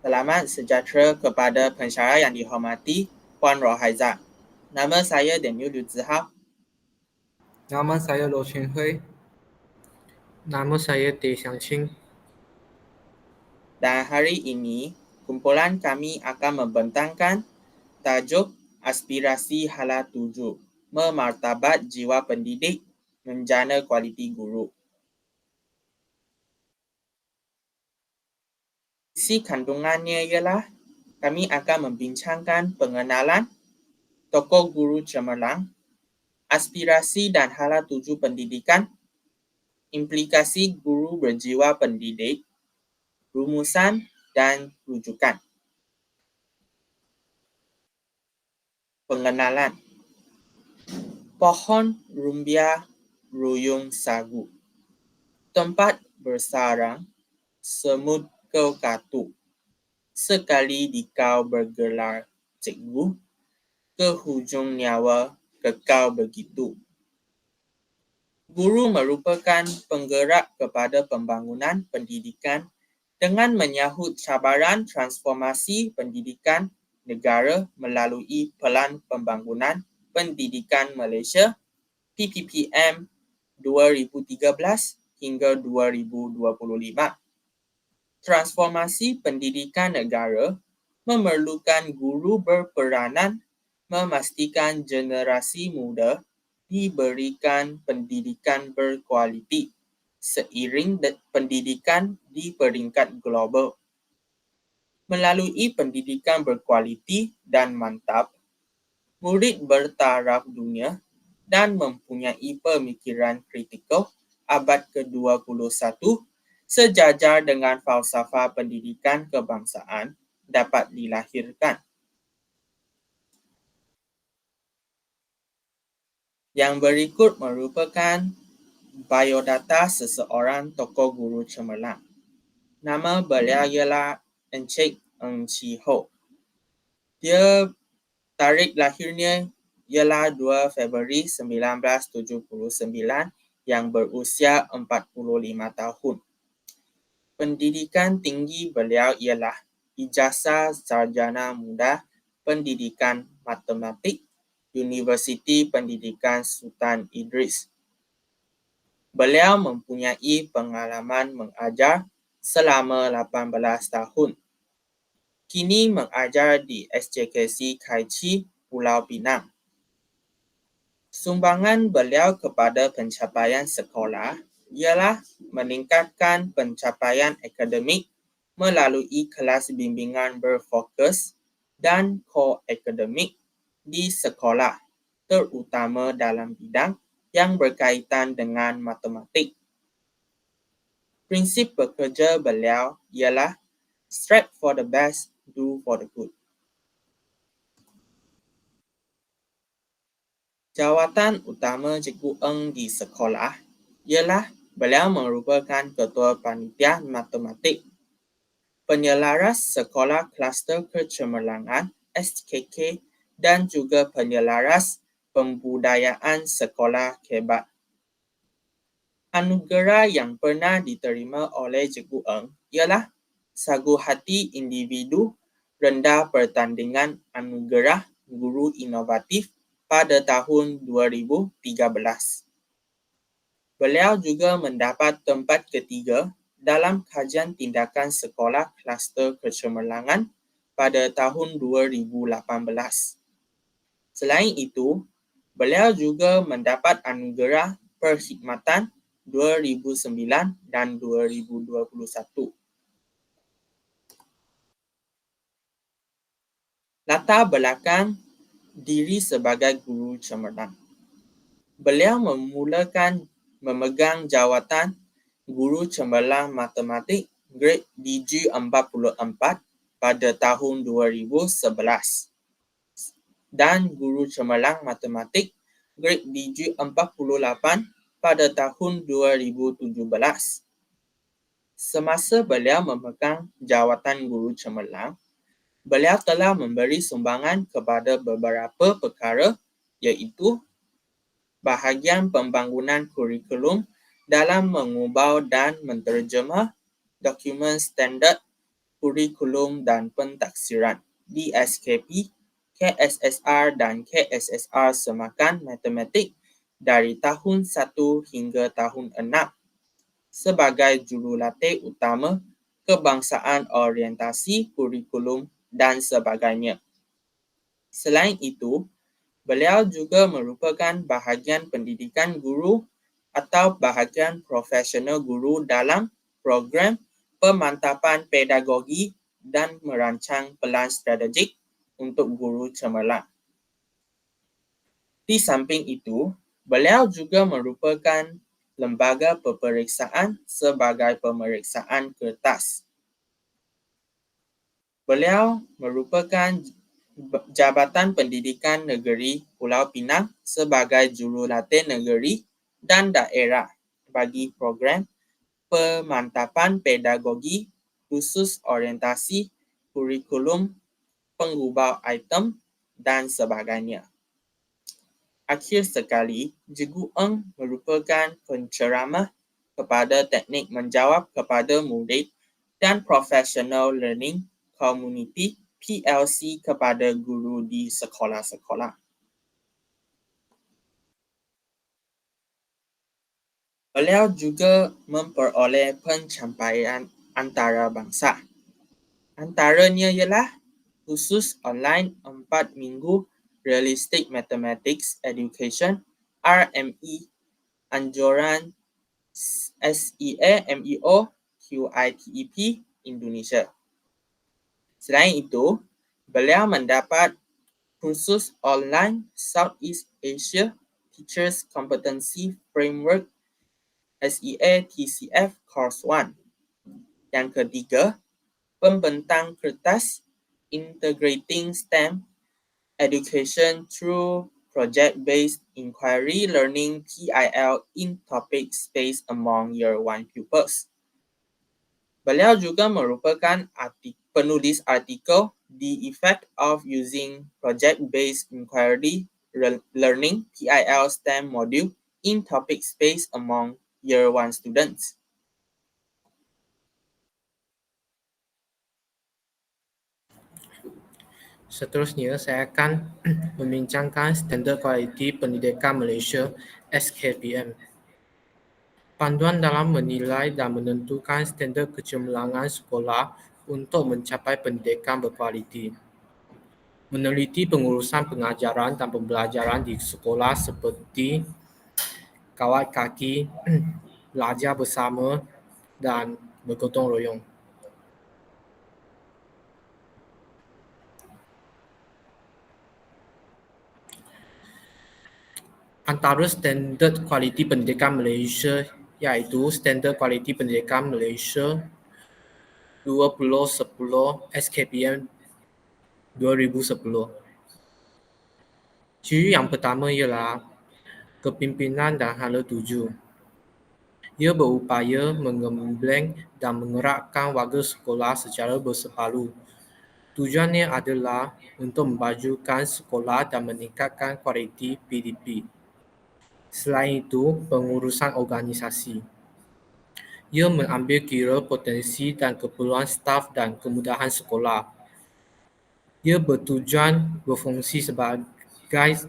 Selamat sejahtera kepada pensyarah yang dihormati, Puan Rohaiza. Nama saya Daniel Liu Zihao. Nama saya Lo Chen Hui. Nama saya Teh Xiang Qing. Dan hari ini, kumpulan kami akan membentangkan tajuk Aspirasi Hala 7, Memartabat Jiwa Pendidik, Menjana Kualiti Guru. Isi kandungannya ialah kami akan membincangkan pengenalan tokoh guru cemerlang, aspirasi dan hala 7 pendidikan, implikasi guru berjiwa pendidik, rumusan dan rujukan. Pengenalan. Pohon rumbia ruyung sagu. Tempat bersarang semut kau katu. Sekali dikau bergelar cikgu, ke hujung nyawa kekal begitu. Guru merupakan penggerak kepada pembangunan pendidikan dengan menyahut cabaran transformasi pendidikan negara melalui Pelan Pembangunan Pendidikan Malaysia PPPM 2013 hingga 2025. Transformasi pendidikan negara memerlukan guru berperanan memastikan generasi muda diberikan pendidikan berkualiti seiring pendidikan di peringkat global. Melalui pendidikan berkualiti dan mantap, murid bertaraf dunia dan mempunyai pemikiran kritikal abad ke-21 sejajar dengan falsafah pendidikan kebangsaan dapat dilahirkan. Yang berikut merupakan biodata seseorang tokoh guru cemerlang. Nama beliau ialah Encik Ng Chee Ho. Dia tarikh lahirnya ialah 2 Februari 1979 yang berusia 45 tahun. Pendidikan tinggi beliau ialah Ijazah Sarjana Muda Pendidikan Matematik Universiti Pendidikan Sultan Idris. Beliau mempunyai pengalaman mengajar selama 18 tahun. Kini mengajar di SJKC Kai Chi, Pulau Pinang. Sumbangan beliau kepada pencapaian sekolah ialah meningkatkan pencapaian akademik melalui kelas bimbingan berfokus dan core akademik di sekolah, terutama dalam bidang yang berkaitan dengan matematik. Prinsip bekerja beliau ialah strive for the best, do for the good. Jawatan utama Cikgu Ng di sekolah ialah beliau merupakan Ketua Panitia Matematik, penyelaras Sekolah Kluster Kecemerlangan SKK dan juga penyelaras Pembudayaan Sekolah Kebat. Anugerah yang pernah diterima oleh Cikgu Ng ialah Sagu Hati Individu Rendah Pertandingan Anugerah Guru Inovatif pada tahun 2013. Beliau juga mendapat tempat ketiga dalam kajian tindakan sekolah kluster kecemerlangan pada tahun 2018. Selain itu, beliau juga mendapat anugerah perkhidmatan 2009 dan 2021. Latar belakang diri sebagai guru cemerlang. Beliau memulakan memegang jawatan Guru Cemerlang Matematik Grade DG44 pada tahun 2011 dan Guru Cemerlang Matematik Grade DG48 pada tahun 2017. Semasa beliau memegang jawatan Guru Cemerlang, beliau telah memberi sumbangan kepada beberapa perkara iaitu bahagian pembangunan kurikulum dalam mengubah dan menterjemah dokumen standard Kurikulum dan Pentaksiran DSKP, KSSR dan KSSR Semakan Matematik dari tahun 1 hingga tahun 6 sebagai jurulatih utama kebangsaan orientasi kurikulum dan sebagainya. Selain itu, beliau juga merupakan bahagian pendidikan guru atau bahagian profesional guru dalam program pemantapan pedagogi dan merancang pelan strategik untuk guru cemerlang. Di samping itu, beliau juga merupakan lembaga peperiksaan sebagai pemeriksaan kertas. Beliau merupakan Jabatan Pendidikan Negeri Pulau Pinang sebagai jurulatih negeri dan daerah bagi program pemantapan pedagogi khusus orientasi, kurikulum, pengubah item, dan sebagainya. Akhir sekali, Cikgu Eng merupakan penceramah kepada teknik menjawab kepada murid dan professional learning community PLC kepada guru di sekolah-sekolah. Beliau juga memperoleh pencapaian antarabangsa. Antaranya ialah khusus online 4 minggu Realistic Mathematics Education RME anjuran SEA MEO QITEP Indonesia. Selain itu, beliau mendapat kursus online Southeast Asia Teachers Competency Framework SEA TCF Course 1. Yang ketiga, pembentang kertas Integrating STEM Education through Project-Based Inquiry Learning PIL in Topic Space among Year 1 pupils. Beliau juga merupakan penulis artikel The Effect of Using Project-Based Inquiry Learning PIL STEM Module in Topic Space among Year 1 students. Seterusnya, saya akan membincangkan Standard Kualiti Pendidikan Malaysia SKPM. Panduan dalam menilai dan menentukan standard kecemerlangan sekolah untuk mencapai pendidikan berkualiti. Meneliti pengurusan pengajaran dan pembelajaran di sekolah seperti kawat kaki, belajar bersama, dan bergotong royong. Antara standard kualiti pendidikan Malaysia iaitu Standard Kualiti Pendidikan Malaysia 2010 SKPM 2010. Ciri yang pertama ialah kepimpinan dan hala tuju. Ia berupaya mengembleng dan mengeratkan warga sekolah secara bersepalu. Tujuannya adalah untuk memajukan sekolah dan meningkatkan kualiti PDP. Selain itu, pengurusan organisasi. Ia mengambil kira potensi dan keperluan staf dan kemudahan sekolah. Ia bertujuan berfungsi sebagai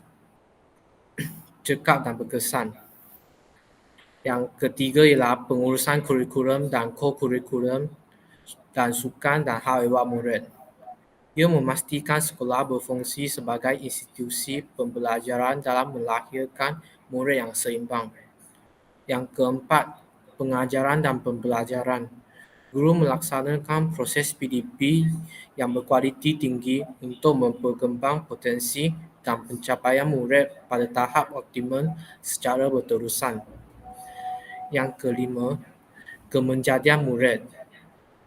cekap dan berkesan. Yang ketiga ialah pengurusan kurikulum dan co-kurikulum dan sukan dan hal ehwal murid. Ia memastikan sekolah berfungsi sebagai institusi pembelajaran dalam melahirkan murid yang seimbang. Yang keempat, pengajaran dan pembelajaran. Guru melaksanakan proses PDP yang berkualiti tinggi untuk memperkembang potensi dan pencapaian murid pada tahap optimum secara berterusan. Yang kelima, kemenjadian murid.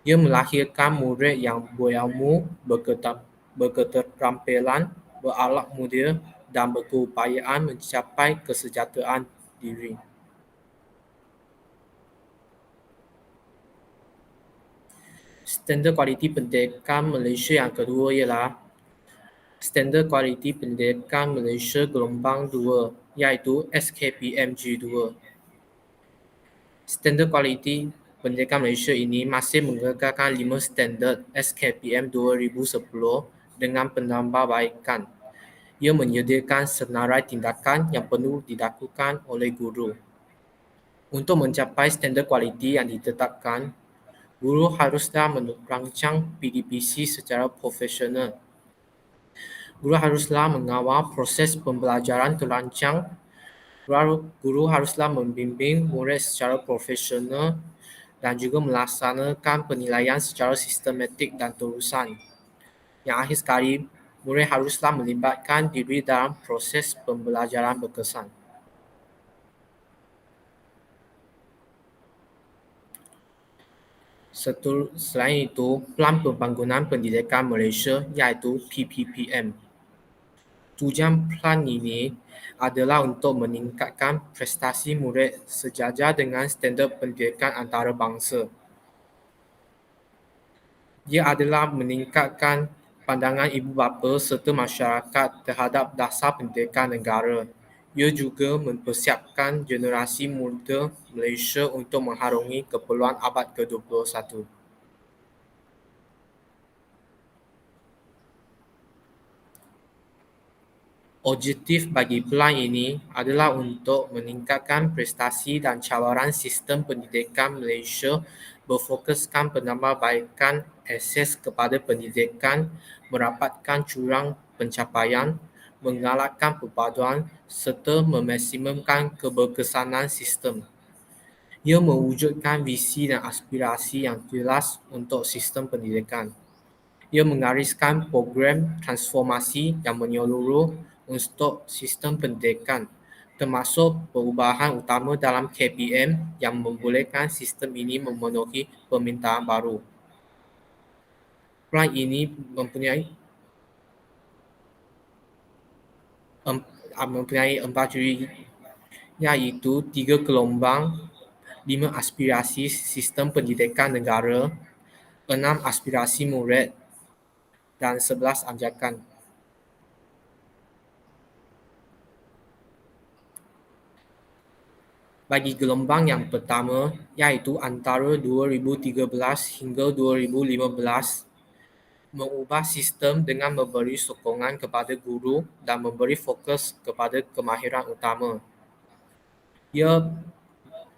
Ia melahirkan murid yang berilmu, berketerampilan, berakhlak mulia dan berkeupayaan mencapai kesejahteraan diri. Standard Kualiti Pendidikan Malaysia yang kedua ialah Standard Kualiti Pendidikan Malaysia Gelombang 2 iaitu SKPMG 2. Standard Kualiti pendidikan Malaysia ini masih mengekalkan 5 standard SKPM 2010 dengan penambahbaikan. Ia menyediakan senarai tindakan yang perlu dilakukan oleh guru. Untuk mencapai standard kualiti yang ditetapkan, guru haruslah merancang PDPC secara profesional. Guru haruslah mengawal proses pembelajaran terancang. Guru haruslah membimbing murid secara profesional dan juga melaksanakan penilaian secara sistematik dan terusan. Yang akhir sekali, murid haruslah melibatkan diri dalam proses pembelajaran berkesan. Selain itu, Pelan Pembangunan Pendidikan Malaysia iaitu PPPM. Tujuan pelan ini adalah untuk meningkatkan prestasi murid sejajar dengan standard pendidikan antarabangsa. Ia adalah meningkatkan pandangan ibu bapa serta masyarakat terhadap dasar pendidikan negara. Ia juga mempersiapkan generasi muda Malaysia untuk mengharungi keperluan abad ke-21. Objektif bagi pelan ini adalah untuk meningkatkan prestasi dan cabaran sistem pendidikan Malaysia, berfokuskan penambahbaikan akses kepada pendidikan, merapatkan jurang pencapaian, mengalahkan perpaduan serta memaksimumkan keberkesanan sistem. Ia mewujudkan visi dan aspirasi yang jelas untuk sistem pendidikan. Ia menggariskan program transformasi yang menyeluruh untuk sistem pendidikan, termasuk perubahan utama dalam KPM yang membolehkan sistem ini memenuhi permintaan baru. Pelan ini mempunyai 4 juri, iaitu 3 gelombang, 5 aspirasi sistem pendidikan negara, 6 aspirasi murid dan 11 anjakan. Bagi gelombang yang pertama, iaitu antara 2013 hingga 2015, mengubah sistem dengan memberi sokongan kepada guru dan memberi fokus kepada kemahiran utama. Ia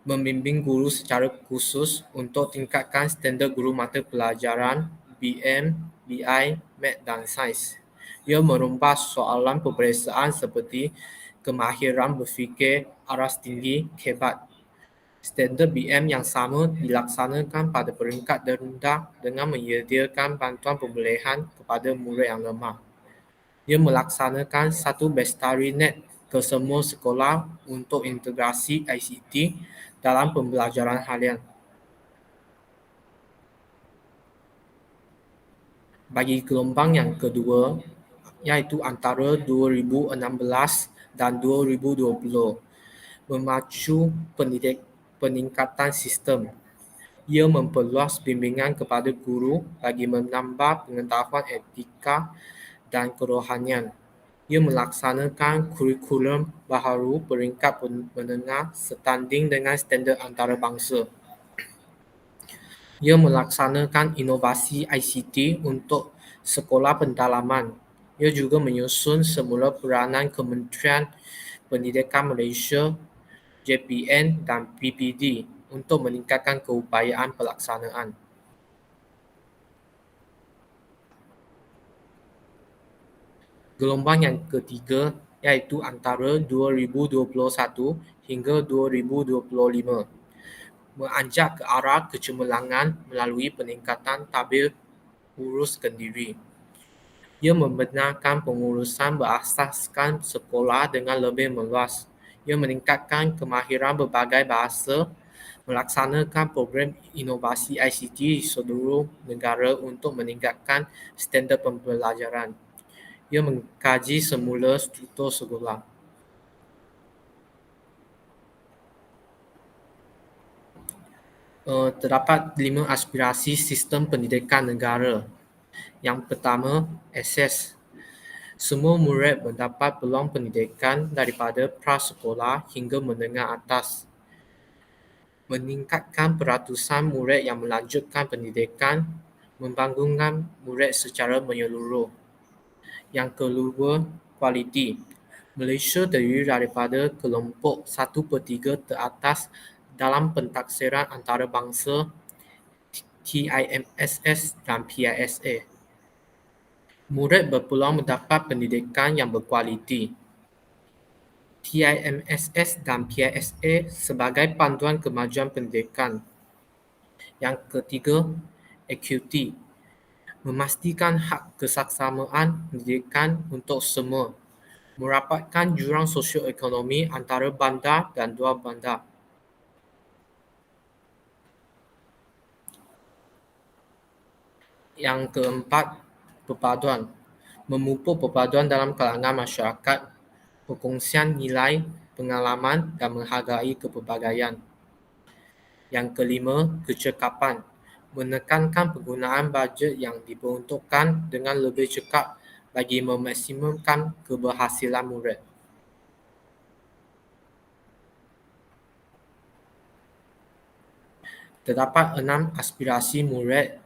membimbing guru secara khusus untuk tingkatkan standard guru mata pelajaran BM, BI, Mat dan Sains. Ia merubah soalan peperiksaan seperti kemahiran berfikir aras tinggi KEBAT. Standard BM yang sama dilaksanakan pada peringkat rendah dengan menyediakan bantuan pemilihan kepada murid yang lemah. Ia melaksanakan satu bestari net ke semua sekolah untuk integrasi ICT dalam pembelajaran harian. Bagi gelombang yang kedua, iaitu antara 2016 dan 2020, memacu peningkatan sistem. Ia memperluas bimbingan kepada guru bagi menambah pengetahuan etika dan kerohanian. Ia melaksanakan kurikulum baharu peringkat menengah setanding dengan standard antarabangsa. Ia melaksanakan inovasi ICT untuk sekolah pendalaman. Ia juga menyusun semula peranan Kementerian Pendidikan Malaysia, JPN dan PPD untuk meningkatkan keupayaan pelaksanaan. Gelombang yang ketiga iaitu antara 2021 hingga 2025, menganjak ke arah kecemerlangan melalui peningkatan tabir urus kendiri. Ia membenarkan pengurusan berasaskan sekolah dengan lebih meluas. Ia meningkatkan kemahiran berbagai bahasa, melaksanakan program inovasi ICT di seluruh negara untuk meningkatkan standard pembelajaran. Ia mengkaji semula struktur sekolah. Terdapat 5 aspirasi sistem pendidikan negara. Yang pertama, akses. Semua murid mendapat peluang pendidikan daripada prasekolah hingga menengah atas. meningkatkan peratusan murid yang melanjutkan pendidikan, membangunkan murid secara menyeluruh. Yang kedua, kualiti. Malaysia terdiri daripada kelompok 1/3 teratas dalam pentaksiran antarabangsa TIMSS dan PISA. Murid berpeluang mendapat pendidikan yang berkualiti. TIMSS dan PISA sebagai panduan kemajuan pendidikan. Yang ketiga, equity. Memastikan hak kesaksamaan pendidikan untuk semua, merapatkan jurang sosioekonomi antara bandar dan luar bandar. Yang keempat, perpaduan. Memupuk perpaduan dalam kalangan masyarakat, perkongsian nilai, pengalaman dan menghargai kepelbagaian. Yang kelima, kecekapan. Menekankan penggunaan bajet yang diperuntukkan dengan lebih cekap bagi memaksimumkan keberhasilan murid. Terdapat 6 aspirasi murid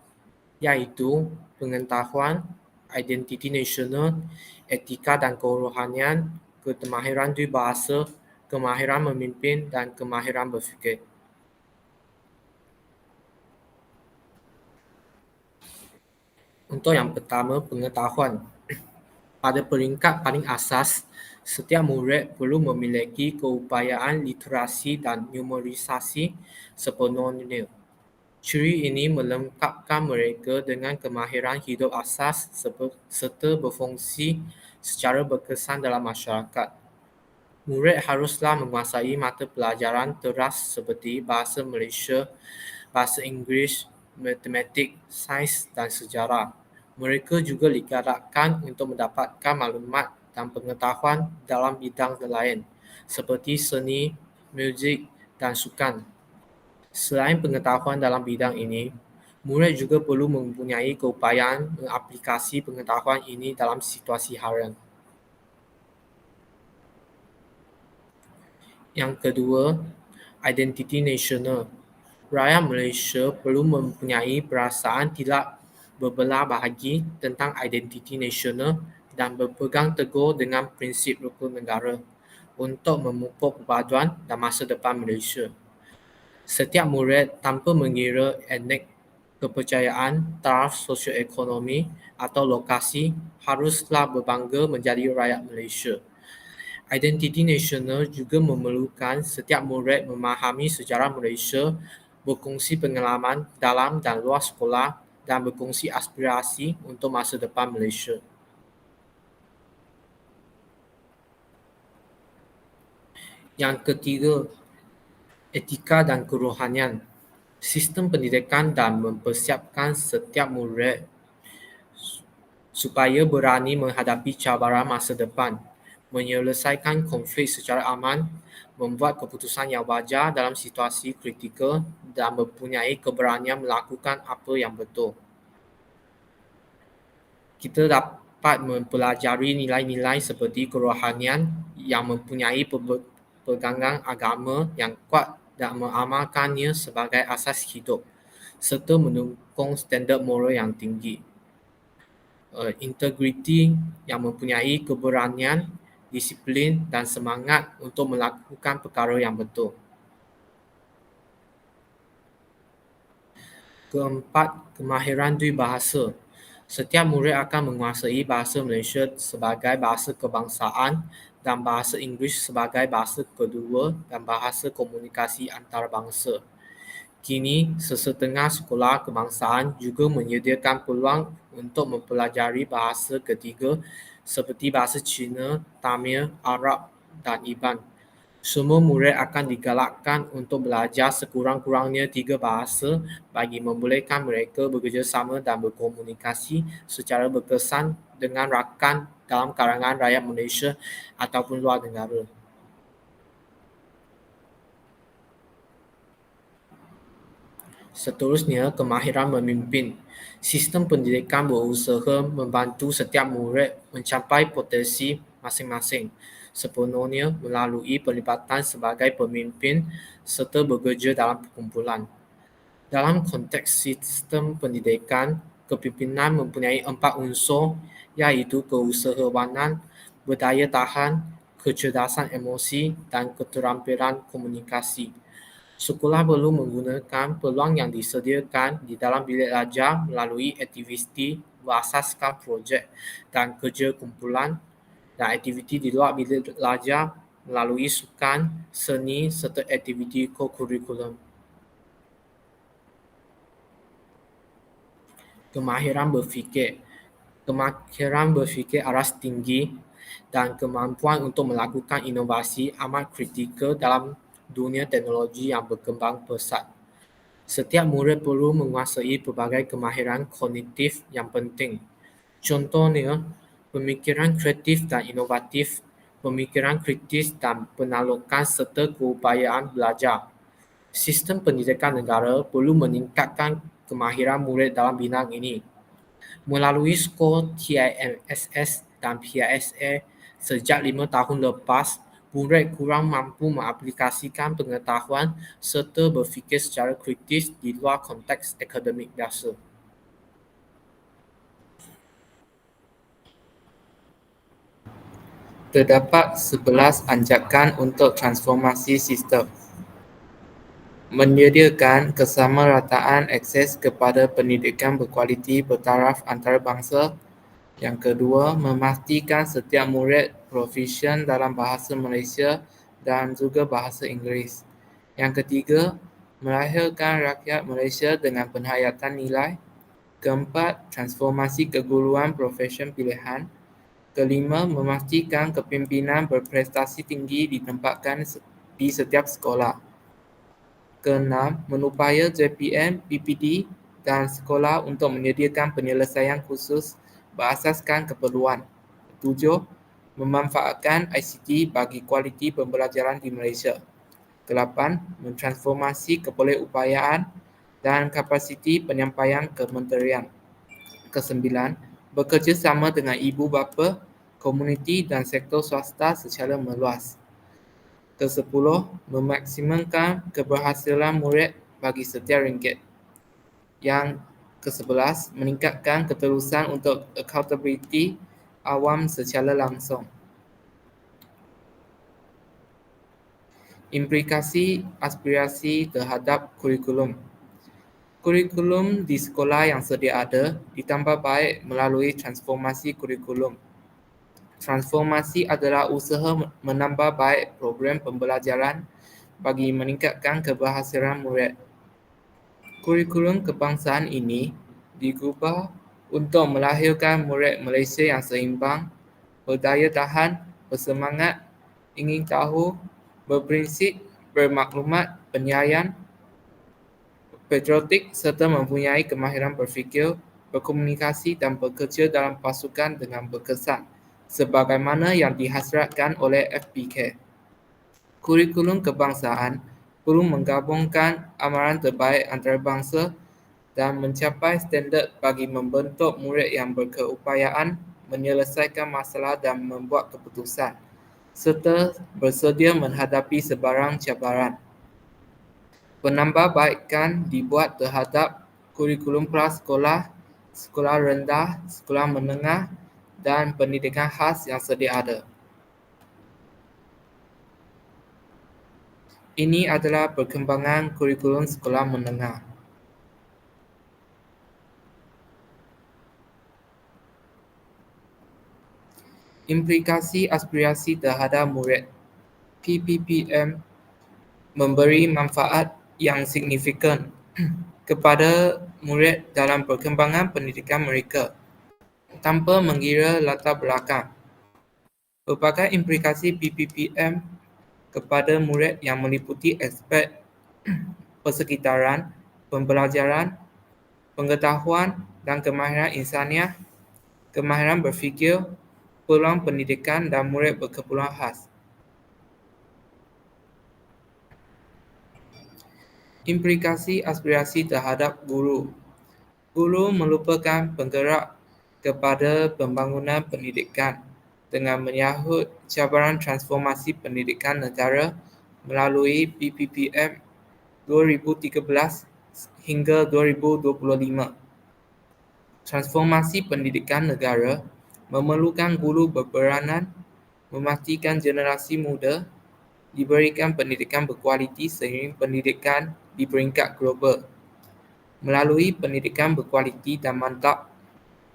iaitu pengetahuan, identiti nasional, etika dan kerohanian, kemahiran dua bahasa, kemahiran memimpin dan kemahiran berfikir. Untuk yang pertama, pengetahuan. Pada peringkat paling asas, setiap murid perlu memiliki keupayaan literasi dan numerisasi sepenuhnya. Ciri ini melengkapkan mereka dengan kemahiran hidup asas serta berfungsi secara berkesan dalam masyarakat. Murid haruslah menguasai mata pelajaran teras seperti Bahasa Malaysia, Bahasa Inggeris, Matematik, Sains dan Sejarah. Mereka juga digalakkan untuk mendapatkan maklumat dan pengetahuan dalam bidang lain seperti seni, muzik dan sukan. Selain pengetahuan dalam bidang ini, murid juga perlu mempunyai keupayaan mengaplikasi pengetahuan ini dalam situasi harian. Yang kedua, identiti nasional. Rakyat Malaysia perlu mempunyai perasaan tidak berbelah bahagi tentang identiti nasional dan berpegang teguh dengan prinsip rukun negara untuk memupuk perpaduan dan masa depan Malaysia. Setiap murid tanpa mengira etnik, kepercayaan, taraf sosioekonomi atau lokasi haruslah berbangga menjadi rakyat Malaysia. Identiti nasional juga memerlukan setiap murid memahami sejarah Malaysia, berkongsi pengalaman dalam dan luar sekolah dan berkongsi aspirasi untuk masa depan Malaysia. Yang ketiga, etika dan kerohanian. Sistem pendidikan dan mempersiapkan setiap murid supaya berani menghadapi cabaran masa depan, menyelesaikan konflik secara aman, membuat keputusan yang wajar dalam situasi kritikal dan mempunyai keberanian melakukan apa yang betul. Kita dapat mempelajari nilai-nilai seperti kerohanian yang mempunyai pegangan agama yang kuat dan mengamalkannya sebagai asas hidup serta mendukung standard moral yang tinggi. Integriti yang mempunyai keberanian, disiplin dan semangat untuk melakukan perkara yang betul. Keempat, kemahiran dua bahasa. Setiap murid akan menguasai bahasa Malaysia sebagai bahasa kebangsaan dan bahasa Inggeris sebagai bahasa kedua dan bahasa komunikasi antarabangsa. Kini, sesetengah sekolah kebangsaan juga menyediakan peluang untuk mempelajari bahasa ketiga seperti bahasa Cina, Tamil, Arab dan Iban. Semua murid akan digalakkan untuk belajar sekurang-kurangnya 3 bahasa bagi membolehkan mereka bekerjasama dan berkomunikasi secara berkesan dengan rakan dalam kalangan rakyat Malaysia ataupun luar negara. Seterusnya, kemahiran memimpin. Sistem pendidikan berusaha membantu setiap murid mencapai potensi masing-masing sepenuhnya melalui pelibatan sebagai pemimpin serta bekerja dalam perkumpulan. Dalam konteks sistem pendidikan, kepimpinan mempunyai 4 unsur iaitu keusahawanan, berdaya tahan, kecerdasan emosi, dan keterampilan komunikasi. Sekolah perlu menggunakan peluang yang disediakan di dalam bilik belajar melalui aktiviti berasaskan projek dan kerja kumpulan dan aktiviti di luar bilik belajar melalui sukan, seni serta aktiviti co-kurikulum. Kemahiran berfikir. Kemahiran berfikir aras tinggi dan kemampuan untuk melakukan inovasi amat kritikal dalam dunia teknologi yang berkembang pesat. Setiap murid perlu menguasai pelbagai kemahiran kognitif yang penting. Contohnya, pemikiran kreatif dan inovatif, pemikiran kritis dan penaklukan serta keupayaan belajar. Sistem pendidikan negara perlu meningkatkan kemahiran murid dalam bidang ini. Melalui skor TIMSS dan PISA sejak 5 tahun lepas, murid kurang mampu mengaplikasikan pengetahuan serta berfikir secara kritis di luar konteks akademik biasa. Terdapat 11 anjakan untuk transformasi sistem. Menyediakan kesamarataan akses kepada pendidikan berkualiti bertaraf antarabangsa. Yang kedua, memastikan setiap murid profisien dalam bahasa Malaysia dan juga bahasa Inggeris. Yang ketiga, melahirkan rakyat Malaysia dengan penghayatan nilai. Keempat, transformasi keguruan profesion pilihan. Kelima, memastikan kepimpinan berprestasi tinggi ditempatkan di setiap sekolah. Keenam, menupaya JPM, PPD dan sekolah untuk menyediakan penyelesaian khusus berasaskan keperluan. Ketujuh, memanfaatkan ICT bagi kualiti pembelajaran di Malaysia. Kelapan, mentransformasi kepolehupayaan dan kapasiti penyampaian kementerian. Kesembilan, bekerjasama dengan ibu bapa, komuniti dan sektor swasta secara meluas. Kesepuluh, memaksimumkan keberhasilan murid bagi setiap ringgit. Yang ke-11, meningkatkan keterusan untuk accountability awam secara langsung. Implikasi aspirasi terhadap kurikulum. Kurikulum di sekolah yang sedia ada ditambah baik melalui transformasi kurikulum. Transformasi adalah usaha menambah baik program pembelajaran bagi meningkatkan keberhasilan murid. Kurikulum kebangsaan ini digubah untuk melahirkan murid Malaysia yang seimbang, berdaya tahan, bersemangat, ingin tahu, berprinsip, bermaklumat, penyayang, patriotik serta mempunyai kemahiran berfikir, berkomunikasi dan bekerja dalam pasukan dengan berkesan, sebagaimana yang dihasratkan oleh FPK. Kurikulum kebangsaan perlu menggabungkan amaran terbaik antarabangsa dan mencapai standard bagi membentuk murid yang berkeupayaan, menyelesaikan masalah dan membuat keputusan, serta bersedia menghadapi sebarang cabaran. Penambahbaikan dibuat terhadap kurikulum prasekolah, sekolah rendah, sekolah menengah dan pendidikan khas yang sedia ada. Ini adalah perkembangan kurikulum sekolah menengah. Implikasi aspirasi terhadap murid. PPPM memberi manfaat yang signifikan kepada murid dalam perkembangan pendidikan mereka tanpa mengira latar belakang. Pelbagai implikasi PPPM kepada murid yang meliputi aspek persekitaran, pembelajaran, pengetahuan dan kemahiran insaniah, kemahiran berfikir, peluang pendidikan dan murid berkeperluan khas. Implikasi aspirasi terhadap guru. Guru merupakan penggerak kepada pembangunan pendidikan. dengan menyahut cabaran transformasi pendidikan negara melalui PPPM 2013 hingga 2025. Transformasi pendidikan negara memerlukan guru berperanan memastikan generasi muda diberikan pendidikan berkualiti seiring pendidikan di peringkat global. Melalui pendidikan berkualiti dan mantap,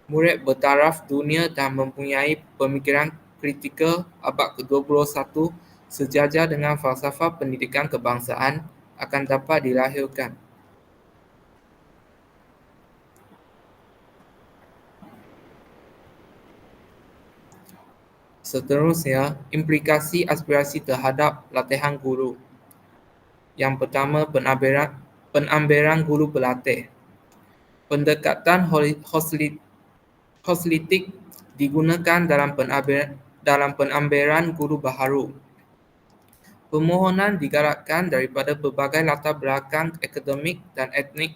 murid bertaraf dunia dan mempunyai pemikiran kritikal abad ke-21 sejajar dengan falsafah pendidikan kebangsaan akan dapat dilahirkan. Seterusnya, implikasi aspirasi terhadap latihan guru. Yang pertama, penambilan guru berlatih. Pendekatan holistik digunakan dalam penambilan guru baharu. Permohonan digalakkan daripada pelbagai latar belakang akademik dan etnik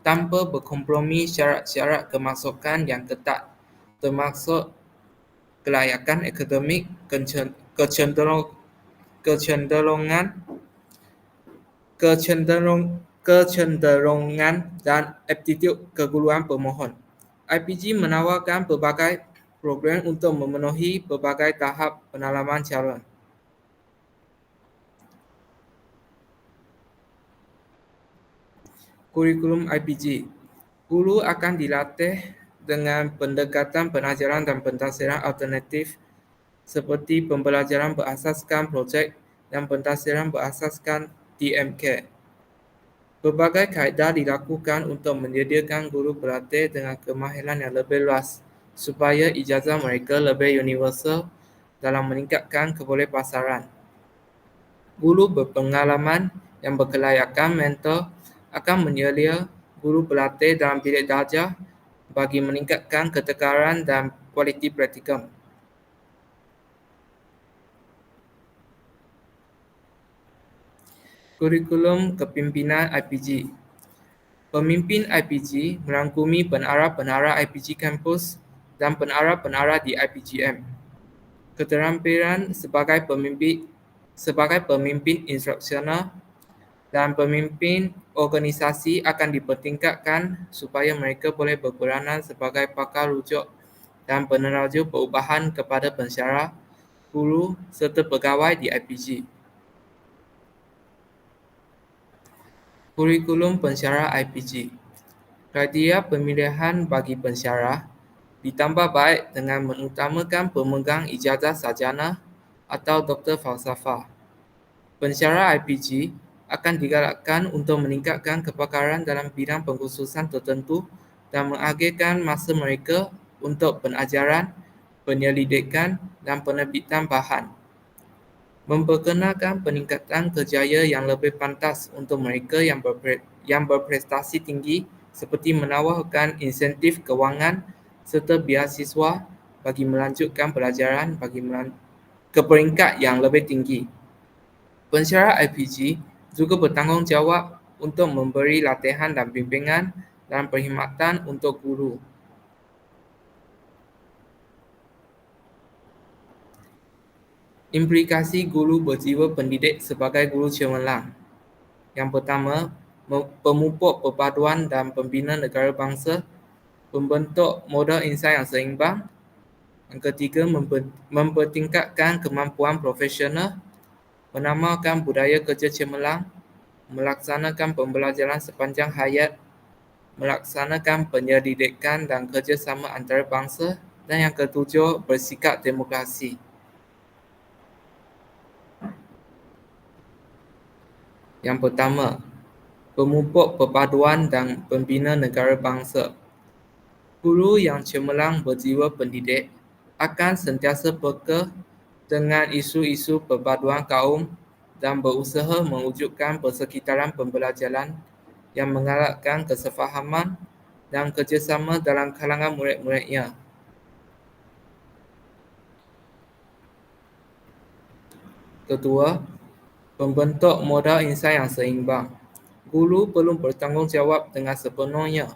tanpa berkompromi syarat-syarat kemasukan yang ketat, termasuk kelayakan akademik, kecenderungan dan aptitud keguruan pemohon. IPG menawarkan pelbagai program untuk memenuhi pelbagai tahap penalaman calon. Kurikulum IPG. Guru akan dilatih dengan pendekatan pengajaran dan pentadbiran alternatif seperti pembelajaran berasaskan projek dan pentadbiran berasaskan TMK. Pelbagai kaedah dilakukan untuk menyediakan guru berlatih dengan kemahiran yang lebih luas supaya ijazah mereka lebih universal dalam meningkatkan kebolehpasaran. Guru berpengalaman yang berkelayakan mentor akan menyelia guru berlatih dalam bilik darjah bagi meningkatkan ketekaran dan kualiti praktikum. Kurikulum kepimpinan IPG. Pemimpin IPG merangkumi penarah-penarah IPG kampus dan penarah-penarah di IPGM. Keterampilan sebagai pemimpin instruksional dan pemimpin organisasi akan dipertingkatkan supaya mereka boleh berperanan sebagai pakar rujuk dan peneraju perubahan kepada pensyarah, guru serta pegawai di IPG. Kurikulum pensyarah IPG. Kriteria pemilihan bagi pensyarah ditambah baik dengan mengutamakan pemegang ijazah sarjana atau doktor falsafah. Pensyarah IPG akan digalakkan untuk meningkatkan kepakaran dalam bidang pengkhususan tertentu dan mengakhirkan masa mereka untuk pengajaran, penyelidikan dan penerbitan bahan. Memperkenalkan peningkatan kerjaya yang lebih pantas untuk mereka yang berprestasi tinggi seperti menawarkan insentif kewangan serta beasiswa bagi melanjutkan pelajaran ke peringkat yang lebih tinggi. Pensyarah IPG juga bertanggungjawab untuk memberi latihan dan bimbingan dan perkhidmatan untuk guru. Implikasi guru berjiwa pendidik sebagai guru cemerlang. Yang pertama, pemupuk perpaduan dan pembina negara bangsa, membentuk modal insan yang seimbang. Yang ketiga, mempertingkatkan kemampuan profesional, menamakan budaya kerja cemerlang, melaksanakan pembelajaran sepanjang hayat, melaksanakan penyelidikan dan kerjasama antarabangsa, dan yang ketujuh, bersikap demokrasi. Yang pertama, pemupuk perpaduan dan pembina negara bangsa. Guru yang cemerlang berjiwa pendidik akan sentiasa peka dengan isu-isu perpaduan kaum dan berusaha mewujudkan persekitaran pembelajaran yang menggalakkan kesefahaman dan kerjasama dalam kalangan murid-muridnya. Kedua, membentuk modal insan yang seimbang. Guru perlu bertanggungjawab dengan sepenuhnya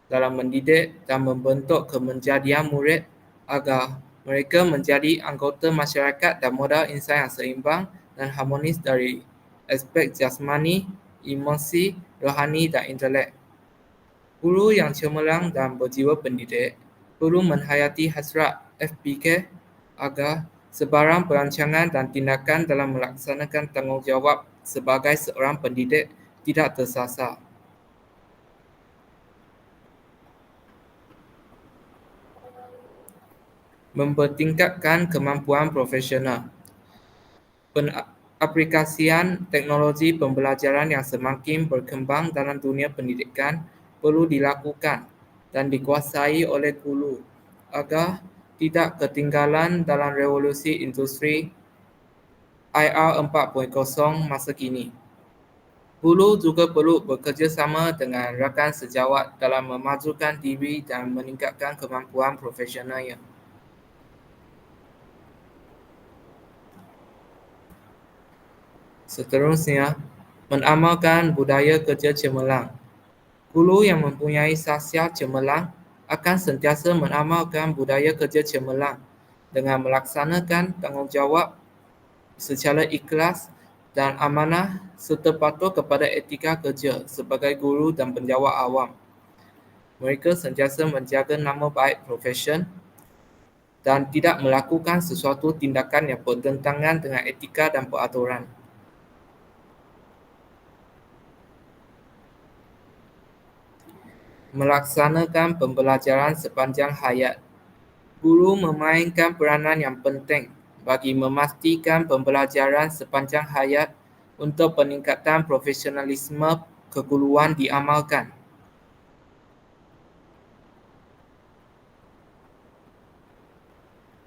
dalam mendidik dan membentuk kemenjadian murid agar Mereka menjadi anggota masyarakat dan modal insan yang seimbang dan harmonis dari aspek jasmani, emosi, rohani dan intelek. Guru yang cemerlang dan berjiwa pendidik perlu menghayati hasrat FPK agar sebarang perancangan dan tindakan dalam melaksanakan tanggungjawab sebagai seorang pendidik tidak tersasar. Mempertingkatkan kemampuan profesional. Aplikasian teknologi pembelajaran yang semakin berkembang dalam dunia pendidikan perlu dilakukan dan dikuasai oleh guru agar tidak ketinggalan dalam revolusi industri IR 4.0 masa kini. Guru juga perlu bekerjasama dengan rakan sejawat dalam memajukan diri dan meningkatkan kemampuan profesionalnya. Seterusnya, mengamalkan budaya kerja cemerlang. Guru yang mempunyai sasial cemerlang akan sentiasa mengamalkan budaya kerja cemerlang dengan melaksanakan tanggungjawab secara ikhlas dan amanah serta patuh kepada etika kerja sebagai guru dan penjawat awam. Mereka sentiasa menjaga nama baik profesion dan tidak melakukan sesuatu tindakan yang bertentangan dengan etika dan peraturan. Melaksanakan pembelajaran sepanjang hayat. Guru memainkan peranan yang penting bagi memastikan pembelajaran sepanjang hayat untuk peningkatan profesionalisme keguruan diamalkan.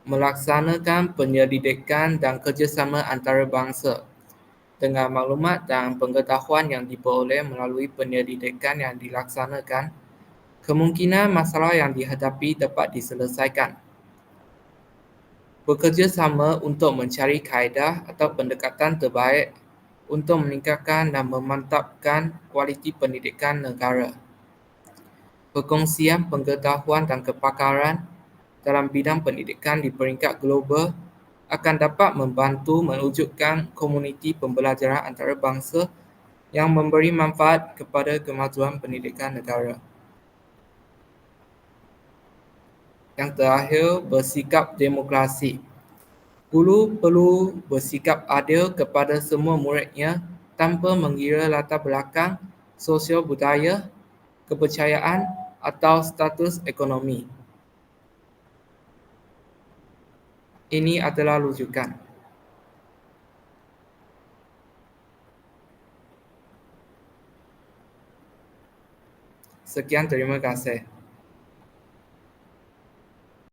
Melaksanakan penyelidikan dan kerjasama antarabangsa. Dengan maklumat dan pengetahuan yang diperoleh melalui penyelidikan yang dilaksanakan, kemungkinan masalah yang dihadapi dapat diselesaikan. Bekerjasama untuk mencari kaedah atau pendekatan terbaik untuk meningkatkan dan memantapkan kualiti pendidikan negara. Perkongsian pengetahuan dan kepakaran dalam bidang pendidikan di peringkat global akan dapat membantu mewujudkan komuniti pembelajaran antarabangsa yang memberi manfaat kepada kemajuan pendidikan negara. Yang terakhir, bersikap demokrasi. Guru perlu bersikap adil kepada semua muridnya tanpa mengira latar belakang, sosial budaya, kepercayaan atau status ekonomi. Ini adalah rujukan. Sekian, terima kasih.